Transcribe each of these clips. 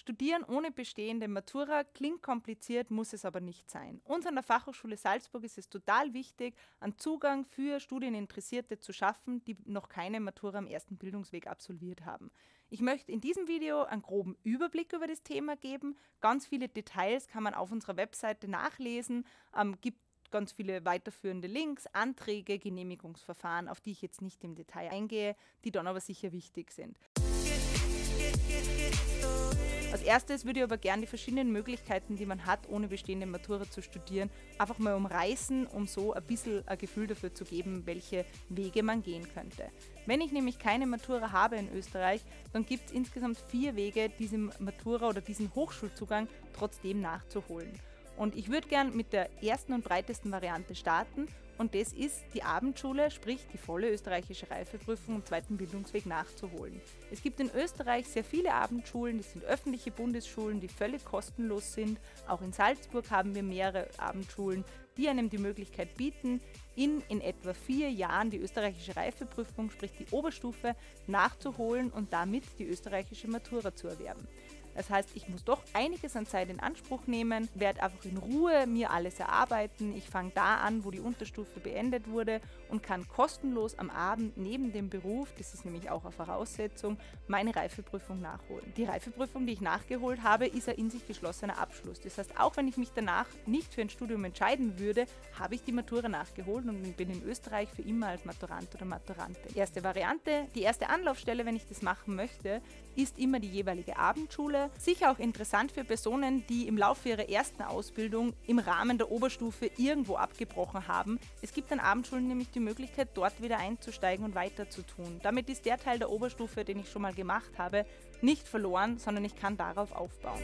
Studieren ohne bestehende Matura klingt kompliziert, muss es aber nicht sein. Uns an der Fachhochschule Salzburg ist es total wichtig, einen Zugang für Studieninteressierte zu schaffen, die noch keine Matura am ersten Bildungsweg absolviert haben. Ich möchte in diesem Video einen groben Überblick über das Thema geben. Ganz viele Details kann man auf unserer Webseite nachlesen, gibt ganz viele weiterführende Links, Anträge, Genehmigungsverfahren, auf die ich jetzt nicht im Detail eingehe, die dann aber sicher wichtig sind. Als erstes würde ich aber gerne die verschiedenen Möglichkeiten, die man hat, ohne bestehende Matura zu studieren, einfach mal umreißen, um so ein bisschen ein Gefühl dafür zu geben, welche Wege man gehen könnte. Wenn ich nämlich keine Matura habe in Österreich, dann gibt es insgesamt 4 Wege, diesem Matura oder diesen Hochschulzugang trotzdem nachzuholen. Und ich würde gern mit der ersten und breitesten Variante starten, und das ist die Abendschule, sprich die volle österreichische Reifeprüfung im zweiten Bildungsweg nachzuholen. Es gibt in Österreich sehr viele Abendschulen, das sind öffentliche Bundesschulen, die völlig kostenlos sind. Auch in Salzburg haben wir mehrere Abendschulen, die einem die Möglichkeit bieten, in etwa 4 Jahren die österreichische Reifeprüfung, sprich die Oberstufe, nachzuholen und damit die österreichische Matura zu erwerben. Das heißt, ich muss doch einiges an Zeit in Anspruch nehmen, werde einfach in Ruhe mir alles erarbeiten. Ich fange da an, wo die Unterstufe beendet wurde und kann kostenlos am Abend neben dem Beruf, das ist nämlich auch eine Voraussetzung, meine Reifeprüfung nachholen. Die Reifeprüfung, die ich nachgeholt habe, ist ein in sich geschlossener Abschluss. Das heißt, auch wenn ich mich danach nicht für ein Studium entscheiden würde, habe ich die Matura nachgeholt und bin in Österreich für immer als Maturant oder Maturantin. Erste Variante, die erste Anlaufstelle, wenn ich das machen möchte, ist immer die jeweilige Abendschule. Sicher auch interessant für Personen, die im Laufe ihrer ersten Ausbildung im Rahmen der Oberstufe irgendwo abgebrochen haben. Es gibt an Abendschulen nämlich die Möglichkeit, dort wieder einzusteigen und weiter zu tun. Damit ist der Teil der Oberstufe, den ich schon mal gemacht habe, nicht verloren, sondern ich kann darauf aufbauen.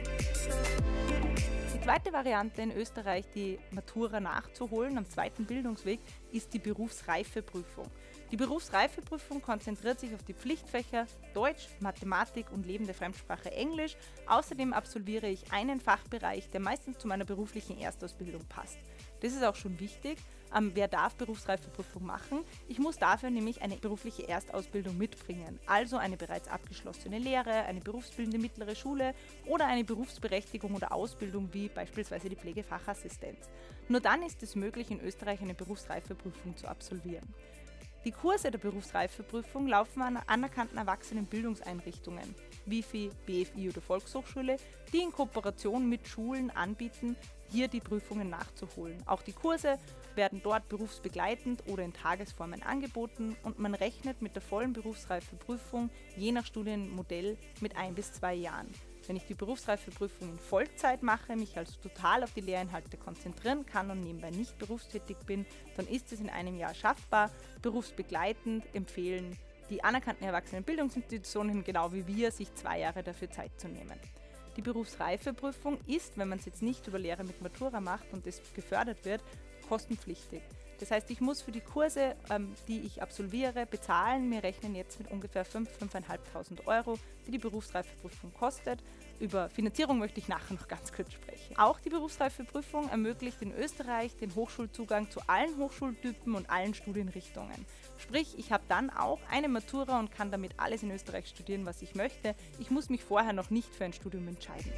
Die zweite Variante in Österreich, die Matura nachzuholen am zweiten Bildungsweg, ist die Berufsreifeprüfung. Die Berufsreifeprüfung konzentriert sich auf die Pflichtfächer Deutsch, Mathematik und lebende Fremdsprache Englisch. Außerdem absolviere ich einen Fachbereich, der meistens zu meiner beruflichen Erstausbildung passt. Das ist auch schon wichtig. Wer darf Berufsreifeprüfung machen? Ich muss dafür nämlich eine berufliche Erstausbildung mitbringen, also eine bereits abgeschlossene Lehre, eine berufsbildende mittlere Schule oder eine Berufsberechtigung oder Ausbildung wie beispielsweise die Pflegefachassistenz. Nur dann ist es möglich, in Österreich eine Berufsreifeprüfung zu absolvieren. Die Kurse der Berufsreifeprüfung laufen an anerkannten Erwachsenenbildungseinrichtungen, wie BFI oder Volkshochschule, die in Kooperation mit Schulen anbieten, hier die Prüfungen nachzuholen. Auch die Kurse werden dort berufsbegleitend oder in Tagesformen angeboten und man rechnet mit der vollen Berufsreifeprüfung je nach Studienmodell mit 1 bis 2 Jahren. Wenn ich die Berufsreifeprüfung in Vollzeit mache, mich also total auf die Lehrinhalte konzentrieren kann und nebenbei nicht berufstätig bin, dann ist es in einem Jahr schaffbar. Berufsbegleitend empfehlen die anerkannten Erwachsenenbildungsinstitutionen, genau wie wir, sich 2 Jahre dafür Zeit zu nehmen. Die Berufsreifeprüfung ist, wenn man es jetzt nicht über Lehre mit Matura macht und das gefördert wird, kostenpflichtig. Das heißt, ich muss für die Kurse, die ich absolviere, bezahlen. Wir rechnen jetzt mit ungefähr 5.000 Euro, die Berufsreifeprüfung kostet. Über Finanzierung möchte ich nachher noch ganz kurz sprechen. Auch die Berufsreifeprüfung ermöglicht in Österreich den Hochschulzugang zu allen Hochschultypen und allen Studienrichtungen. Sprich, ich habe dann auch eine Matura und kann damit alles in Österreich studieren, was ich möchte. Ich muss mich vorher noch nicht für ein Studium entscheiden.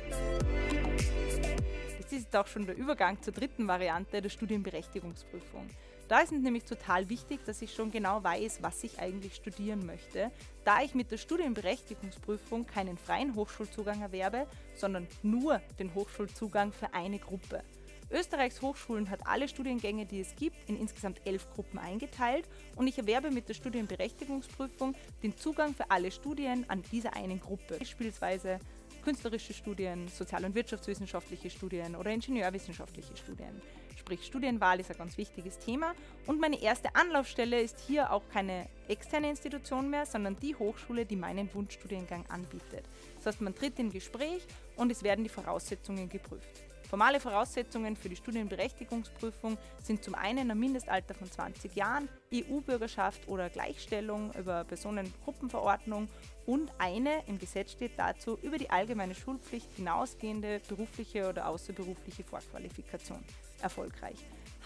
Jetzt ist auch schon der Übergang zur dritten Variante, der Studienberechtigungsprüfung. Da ist es nämlich total wichtig, dass ich schon genau weiß, was ich eigentlich studieren möchte, da ich mit der Studienberechtigungsprüfung keinen freien Hochschulzugang erwerbe, sondern nur den Hochschulzugang für eine Gruppe. Österreichs Hochschulen hat alle Studiengänge, die es gibt, in insgesamt 11 Gruppen eingeteilt und ich erwerbe mit der Studienberechtigungsprüfung den Zugang für alle Studien an dieser einen Gruppe, beispielsweise künstlerische Studien, sozial- und wirtschaftswissenschaftliche Studien oder ingenieurwissenschaftliche Studien. Sprich, Studienwahl ist ein ganz wichtiges Thema und meine erste Anlaufstelle ist hier auch keine externe Institution mehr, sondern die Hochschule, die meinen Wunschstudiengang anbietet. Das heißt, man tritt in Gespräch und es werden die Voraussetzungen geprüft. Formale Voraussetzungen für die Studienberechtigungsprüfung sind zum einen ein Mindestalter von 20 Jahren, EU-Bürgerschaft oder Gleichstellung über Personengruppenverordnung und eine, im Gesetz steht dazu, über die allgemeine Schulpflicht hinausgehende berufliche oder außerberufliche Vorqualifikation erfolgreich.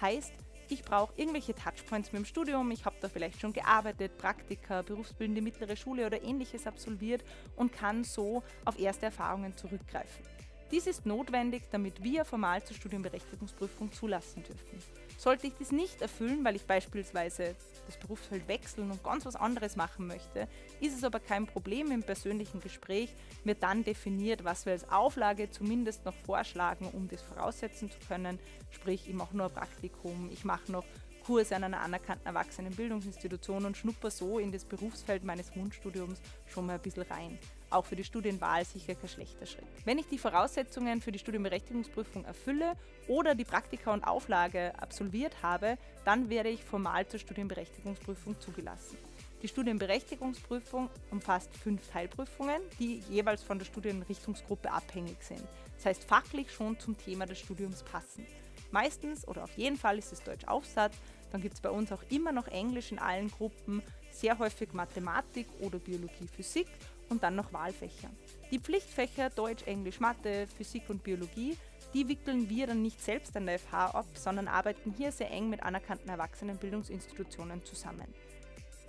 Heißt, ich brauche irgendwelche Touchpoints mit dem Studium, ich habe da vielleicht schon gearbeitet, Praktika, berufsbildende mittlere Schule oder ähnliches absolviert und kann so auf erste Erfahrungen zurückgreifen. Dies ist notwendig, damit wir formal zur Studienberechtigungsprüfung zulassen dürfen. Sollte ich dies nicht erfüllen, weil ich beispielsweise das Berufsfeld wechseln und ganz was anderes machen möchte, ist es aber kein Problem. Im persönlichen Gespräch wird dann definiert, was wir als Auflage zumindest noch vorschlagen, um das voraussetzen zu können. Sprich, ich mache nur ein Praktikum, ich mache noch Kurse an einer anerkannten Erwachsenenbildungsinstitution und schnupper so in das Berufsfeld meines Wunschstudiums schon mal ein bisschen rein. Auch für die Studienwahl sicher kein schlechter Schritt. Wenn ich die Voraussetzungen für die Studienberechtigungsprüfung erfülle oder die Praktika und Auflage absolviert habe, dann werde ich formal zur Studienberechtigungsprüfung zugelassen. Die Studienberechtigungsprüfung umfasst 5 Teilprüfungen, die jeweils von der Studienrichtungsgruppe abhängig sind. Das heißt, fachlich schon zum Thema des Studiums passen. Meistens oder auf jeden Fall ist es Deutsch-Aufsatz, dann gibt es bei uns auch immer noch Englisch in allen Gruppen, sehr häufig Mathematik oder Biologie, Physik und dann noch Wahlfächer. Die Pflichtfächer Deutsch, Englisch, Mathe, Physik und Biologie, die wickeln wir dann nicht selbst an der FH ab, sondern arbeiten hier sehr eng mit anerkannten Erwachsenenbildungsinstitutionen zusammen.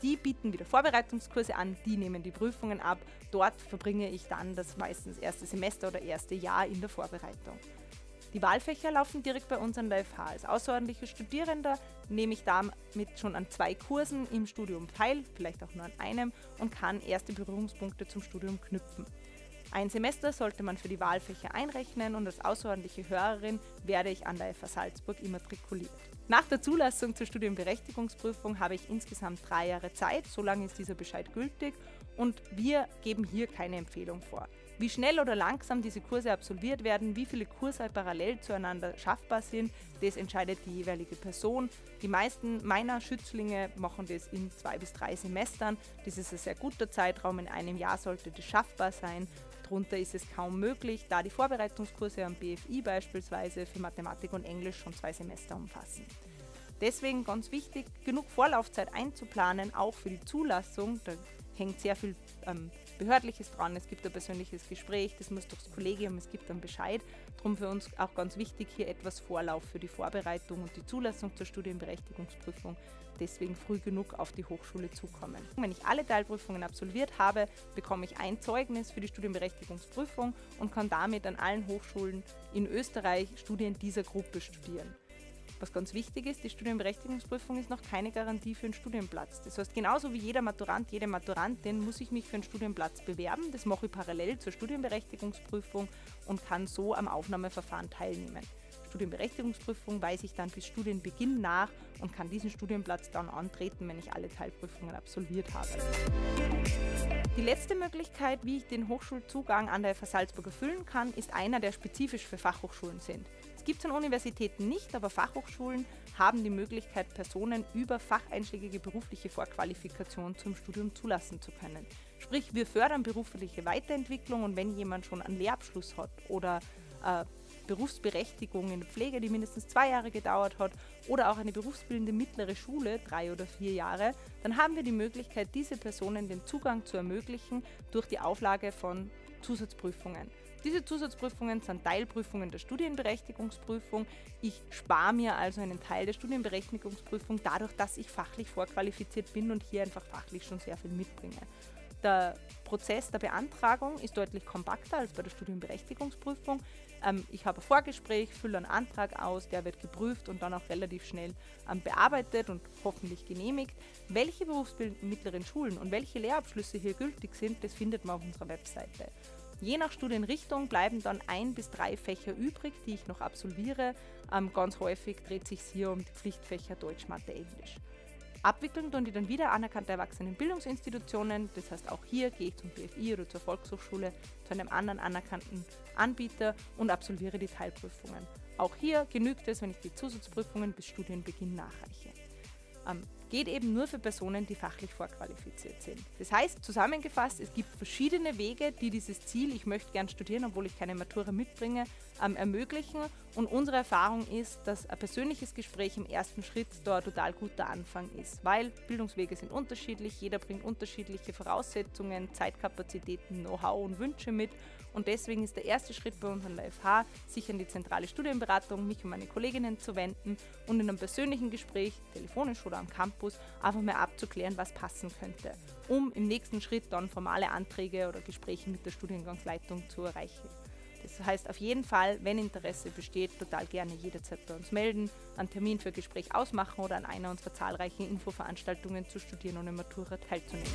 Die bieten wieder Vorbereitungskurse an, die nehmen die Prüfungen ab. Dort verbringe ich dann das meistens erste Semester oder erste Jahr in der Vorbereitung. Die Wahlfächer laufen direkt bei uns an der FH. Als außerordentlicher Studierender nehme ich damit schon an 2 Kursen im Studium teil, vielleicht auch nur an einem, und kann erste Berührungspunkte zum Studium knüpfen. Ein Semester sollte man für die Wahlfächer einrechnen und als außerordentliche Hörerin werde ich an der FH Salzburg immatrikuliert. Nach der Zulassung zur Studienberechtigungsprüfung habe ich insgesamt 3 Jahre Zeit, so lange ist dieser Bescheid gültig und wir geben hier keine Empfehlung vor. Wie schnell oder langsam diese Kurse absolviert werden, wie viele Kurse parallel zueinander schaffbar sind, das entscheidet die jeweilige Person. Die meisten meiner Schützlinge machen das in 2 bis 3 Semestern. Das ist ein sehr guter Zeitraum, in einem Jahr sollte das schaffbar sein. Darunter ist es kaum möglich, da die Vorbereitungskurse am BFI beispielsweise für Mathematik und Englisch schon 2 Semester umfassen. Deswegen ganz wichtig, genug Vorlaufzeit einzuplanen, auch für die Zulassung. Da hängt sehr viel Behördliches dran, es gibt ein persönliches Gespräch, das muss durchs Kollegium, es gibt dann Bescheid. Darum für uns auch ganz wichtig, hier etwas Vorlauf für die Vorbereitung und die Zulassung zur Studienberechtigungsprüfung. Deswegen früh genug auf die Hochschule zukommen. Wenn ich alle Teilprüfungen absolviert habe, bekomme ich ein Zeugnis für die Studienberechtigungsprüfung und kann damit an allen Hochschulen in Österreich Studien dieser Gruppe studieren. Was ganz wichtig ist, die Studienberechtigungsprüfung ist noch keine Garantie für einen Studienplatz. Das heißt, genauso wie jeder Maturant, jede Maturantin muss ich mich für einen Studienplatz bewerben. Das mache ich parallel zur Studienberechtigungsprüfung und kann so am Aufnahmeverfahren teilnehmen. Studienberechtigungsprüfung weise ich dann bis Studienbeginn nach und kann diesen Studienplatz dann antreten, wenn ich alle Teilprüfungen absolviert habe. Die letzte Möglichkeit, wie ich den Hochschulzugang an der FH Salzburg erfüllen kann, ist einer, der spezifisch für Fachhochschulen sind. Es gibt es an Universitäten nicht, aber Fachhochschulen haben die Möglichkeit, Personen über facheinschlägige berufliche Vorqualifikation zum Studium zulassen zu können. Sprich, wir fördern berufliche Weiterentwicklung und wenn jemand schon einen Lehrabschluss hat oder Berufsberechtigung in der Pflege, die mindestens 2 Jahre gedauert hat oder auch eine berufsbildende mittlere Schule, 3 oder 4 Jahre, dann haben wir die Möglichkeit, diese Personen den Zugang zu ermöglichen durch die Auflage von Zusatzprüfungen. Diese Zusatzprüfungen sind Teilprüfungen der Studienberechtigungsprüfung. Ich spare mir also einen Teil der Studienberechtigungsprüfung dadurch, dass ich fachlich vorqualifiziert bin und hier einfach fachlich schon sehr viel mitbringe. Der Prozess der Beantragung ist deutlich kompakter als bei der Studienberechtigungsprüfung. Ich habe ein Vorgespräch, fülle einen Antrag aus, der wird geprüft und dann auch relativ schnell bearbeitet und hoffentlich genehmigt. Welche berufsbildenden mittleren Schulen und welche Lehrabschlüsse hier gültig sind, das findet man auf unserer Webseite. Je nach Studienrichtung bleiben dann 1 bis 3 Fächer übrig, die ich noch absolviere. Ganz häufig dreht sich hier um die Pflichtfächer Deutsch, Mathe, Englisch. Abwickeln tun die dann wieder anerkannte Erwachsenenbildungsinstitutionen, das heißt auch hier gehe ich zum BFI oder zur Volkshochschule, zu einem anderen anerkannten Anbieter und absolviere die Teilprüfungen. Auch hier genügt es, wenn ich die Zusatzprüfungen bis Studienbeginn nachreiche. Geht eben nur für Personen, die fachlich vorqualifiziert sind. Das heißt, zusammengefasst, es gibt verschiedene Wege, die dieses Ziel, ich möchte gern studieren, obwohl ich keine Matura mitbringe, ermöglichen. Und unsere Erfahrung ist, dass ein persönliches Gespräch im ersten Schritt da ein total guter Anfang ist, weil Bildungswege sind unterschiedlich, jeder bringt unterschiedliche Voraussetzungen, Zeitkapazitäten, Know-how und Wünsche mit und deswegen ist der erste Schritt bei uns an der FH, sich an die zentrale Studienberatung, mich und meine Kolleginnen zu wenden und in einem persönlichen Gespräch, telefonisch oder am Campus, einfach mal abzuklären, was passen könnte, um im nächsten Schritt dann formale Anträge oder Gespräche mit der Studiengangsleitung zu erreichen. Das heißt auf jeden Fall, wenn Interesse besteht, total gerne jederzeit bei uns melden, einen Termin für Gespräch ausmachen oder an einer unserer zahlreichen Infoveranstaltungen zu studieren und in Matura teilzunehmen.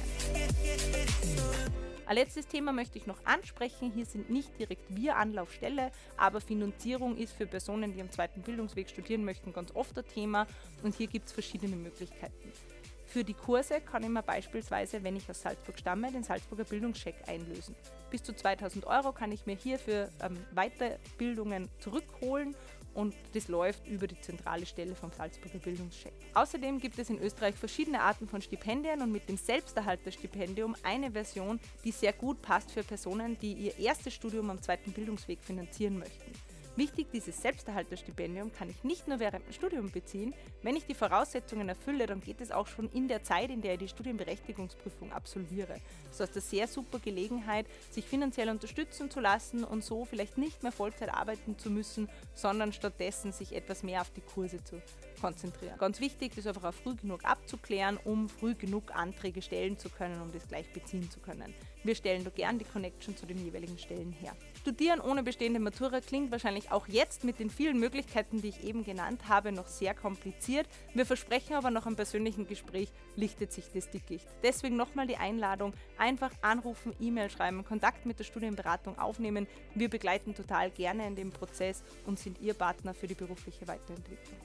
Ein letztes Thema möchte ich noch ansprechen. Hier sind nicht direkt wir Anlaufstelle, aber Finanzierung ist für Personen, die am zweiten Bildungsweg studieren möchten, ganz oft ein Thema und hier gibt es verschiedene Möglichkeiten. Für die Kurse kann ich mir beispielsweise, wenn ich aus Salzburg stamme, den Salzburger Bildungscheck einlösen. Bis zu 2.000 € kann ich mir hier für Weiterbildungen zurückholen und das läuft über die zentrale Stelle vom Salzburger Bildungscheck. Außerdem gibt es in Österreich verschiedene Arten von Stipendien und mit dem Selbsterhalterstipendium eine Version, die sehr gut passt für Personen, die ihr erstes Studium am zweiten Bildungsweg finanzieren möchten. Wichtig, dieses Selbsterhalterstipendium kann ich nicht nur während dem Studium beziehen. Wenn ich die Voraussetzungen erfülle, dann geht es auch schon in der Zeit, in der ich die Studienberechtigungsprüfung absolviere. Das heißt, eine sehr super Gelegenheit, sich finanziell unterstützen zu lassen und so vielleicht nicht mehr Vollzeit arbeiten zu müssen, sondern stattdessen sich etwas mehr auf die Kurse zu konzentrieren. Ganz wichtig, das einfach auch früh genug abzuklären, um früh genug Anträge stellen zu können, um das gleich beziehen zu können. Wir stellen da gern die Connection zu den jeweiligen Stellen her. Studieren ohne bestehende Matura klingt wahrscheinlich auch jetzt mit den vielen Möglichkeiten, die ich eben genannt habe, noch sehr kompliziert. Wir versprechen aber nach einem persönlichen Gespräch lichtet sich das Dickicht. Deswegen nochmal die Einladung, einfach anrufen, E-Mail schreiben, Kontakt mit der Studienberatung aufnehmen. Wir begleiten total gerne in dem Prozess und sind Ihr Partner für die berufliche Weiterentwicklung.